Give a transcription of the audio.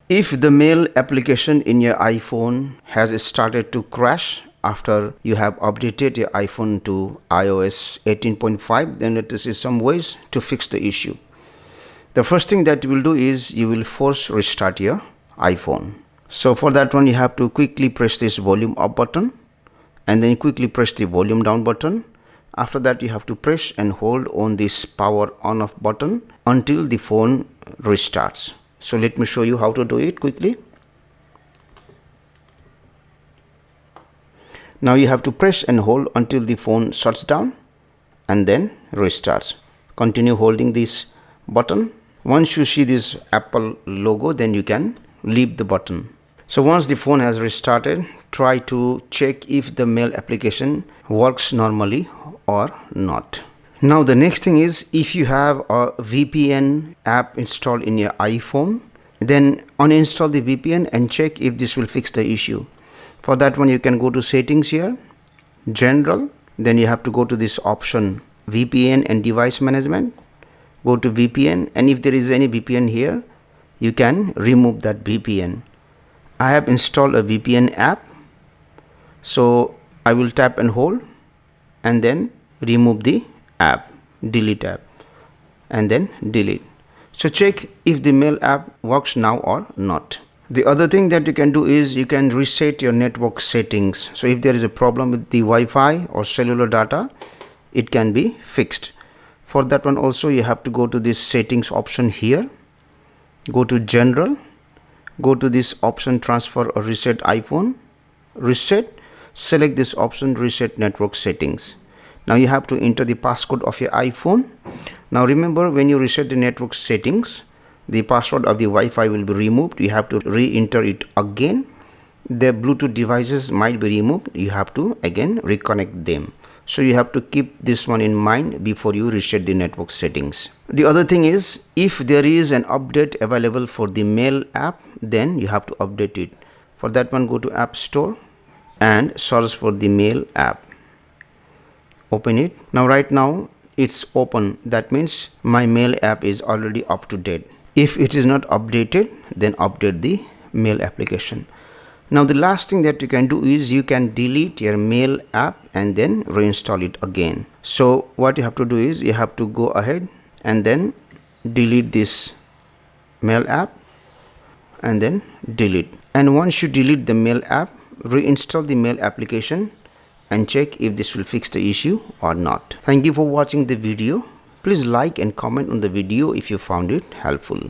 If the mail application in your iPhone has started to crash after you have updated your iPhone to iOS 18.5, then let us see some ways to fix the issue. The first thing that you will do is you will force restart your iPhone. So for that one, you have to quickly press this volume up button and then quickly press the volume down button. After that, you have to press and hold on this power on off button until the phone restarts. So let me show you how to do it quickly. Now you have to press and hold until the phone shuts down and then restarts. Continue holding this button. Once you see this Apple logo, then you can leave the button. So once the phone has restarted, try to check if the mail application works normally or not. Now the next thing is, if you have a VPN app installed in your iPhone, then uninstall the VPN and check if this will fix the issue. For that one, you can go to settings here, general, then you have to go to this option VPN and device management. Go to VPN, and if there is any VPN here, you can remove that VPN. I have installed a VPN app, so I will tap and hold and then remove the app, delete app, and then delete. So check if the mail app works now or not. The other thing that you can do is you can reset your network settings. So if there is a problem with the Wi-Fi or cellular data, it can be fixed. For that one also, you have to go to this settings option here, go to general, go to this option transfer or reset iPhone, reset, select this option reset network settings. Now you have to enter the passcode of your iPhone. Now remember, when you reset the network settings, the password of the Wi-Fi will be removed. You have to re-enter it again. The Bluetooth devices might be removed. You have to again reconnect them. So you have to keep this one in mind before you reset the network settings. The other thing is, if there is an update available for the mail app, then you have to update it. For that one, go to App Store and search for the mail app. Open it. Now right now it's open. That means my mail app is already up to date. If it is not updated, then update the mail application. Now the last thing that you can do is you can delete your mail app and then reinstall it again. So what you have to do is you have to go ahead and then delete this mail app and then delete. And once you delete the mail app, reinstall the mail application and check if this will fix the issue or not. Thank you for watching the video. Please like and comment on the video if you found it helpful.